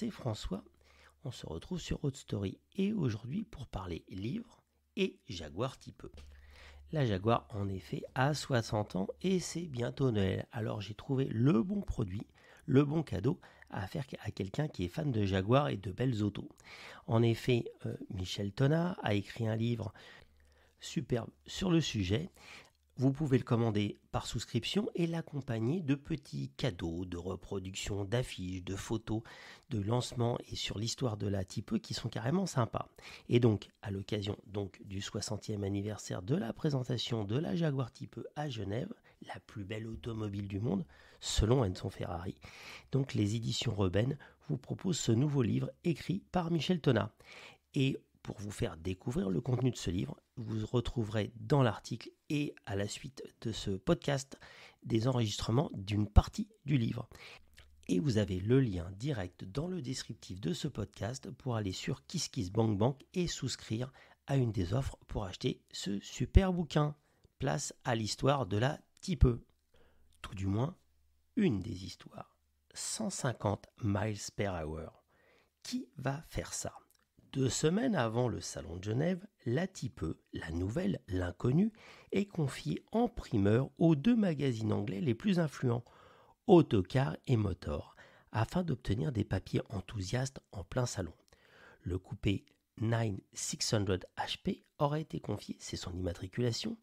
c'est François. On se retrouve sur Road Story et aujourd'hui pour parler livres et Jaguar Type E. La Jaguar en effet a 60 ans et c'est bientôt Noël. Alors j'ai trouvé le bon produit, le bon cadeau à faire à quelqu'un qui est fan de Jaguar et de belles autos. En effet, Michel Tonat a écrit un livre superbe sur le sujet. Vous pouvez le commander par souscription et l'accompagner de petits cadeaux, de reproductions, d'affiches, de photos, de lancements et sur l'histoire de la Type E qui sont carrément sympas. Et donc, à l'occasion du 60e anniversaire de la présentation de la Jaguar Type E à Genève, la plus belle automobile du monde, selon Enzo Ferrari, donc les éditions Rebenne vous proposent ce nouveau livre écrit par Michel Tonat. Et pour vous faire découvrir le contenu de ce livre, vous retrouverez dans l'article et à la suite de ce podcast des enregistrements d'une partie du livre. Et vous avez le lien direct dans le descriptif de ce podcast pour aller sur KissKissBankBank et souscrire à une des offres pour acheter ce super bouquin. Place à l'histoire de la Type E. Tout du moins, une des histoires. 150 miles per hour. Qui va faire ça ? 2 semaines avant le salon de Genève, la Type E, la nouvelle, l'inconnue, est confiée en primeur aux 2 magazines anglais les plus influents, Autocar et Motor, afin d'obtenir des papiers enthousiastes en plein salon. Le coupé 9600 HP aurait été confié, c'est son immatriculation,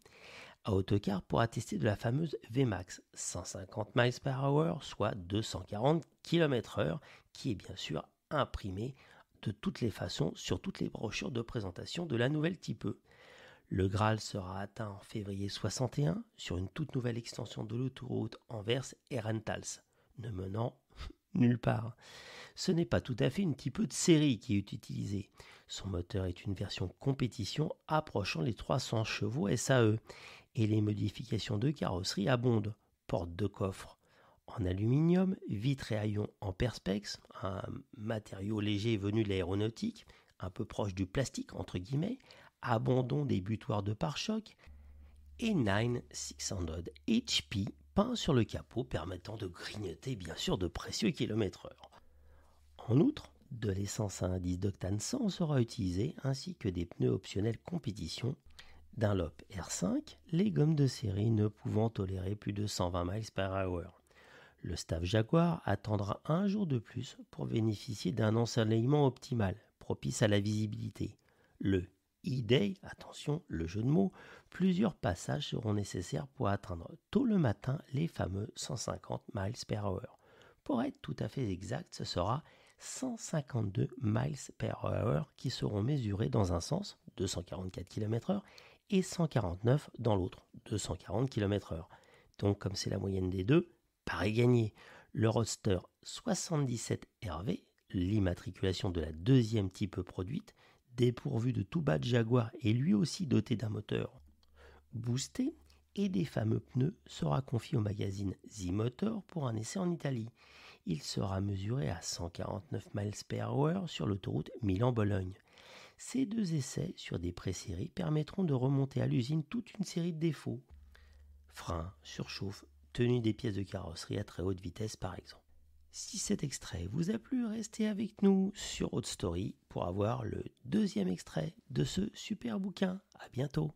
à Autocar pour attester de la fameuse VMAX, 150 miles per hour, soit 240 km/h, qui est bien sûr imprimée de toutes les façons sur toutes les brochures de présentation de la nouvelle Type E. Le Graal sera atteint en février 61 sur une toute nouvelle extension de l'autoroute Anvers-Herentals, ne menant nulle part. Ce n'est pas tout à fait une Type E de série qui est utilisée. Son moteur est une version compétition approchant les 300 chevaux SAE et les modifications de carrosserie abondent. Porte de coffre en aluminium, vitres et haillons en perspex, un matériau léger venu de l'aéronautique, un peu proche du plastique entre guillemets, abandon des butoirs de pare-choc et 9600 HP peint sur le capot permettant de grignoter bien sûr de précieux kilomètres/heure. En outre, de l'essence à indice d'octane 100 sera utilisée ainsi que des pneus optionnels compétition, Dunlop R5, les gommes de série ne pouvant tolérer plus de 120 miles per hour. Le staff Jaguar attendra un jour de plus pour bénéficier d'un ensoleillement optimal, propice à la visibilité. Le E-Day, attention, le jeu de mots, plusieurs passages seront nécessaires pour atteindre tôt le matin les fameux 150 miles per hour. Pour être tout à fait exact, ce sera 152 miles per hour qui seront mesurés dans un sens, 244 km/h, et 149 dans l'autre, 240 km/h. Donc comme c'est la moyenne des deux, pareil gagné. Le Roadster 77 RV, l'immatriculation de la 2e Type E produite, dépourvu de tout badge Jaguar et lui aussi doté d'un moteur boosté et des fameux pneus, sera confié au magazine The Motor pour un essai en Italie. Il sera mesuré à 149 miles per hour sur l'autoroute Milan-Bologne. Ces 2 essais sur des pré-séries permettront de remonter à l'usine toute une série de défauts. Freins, surchauffe, tenue des pièces de carrosserie à très haute vitesse par exemple. Si cet extrait vous a plu, restez avec nous sur Road Story pour avoir le 2e extrait de ce super bouquin. À bientôt.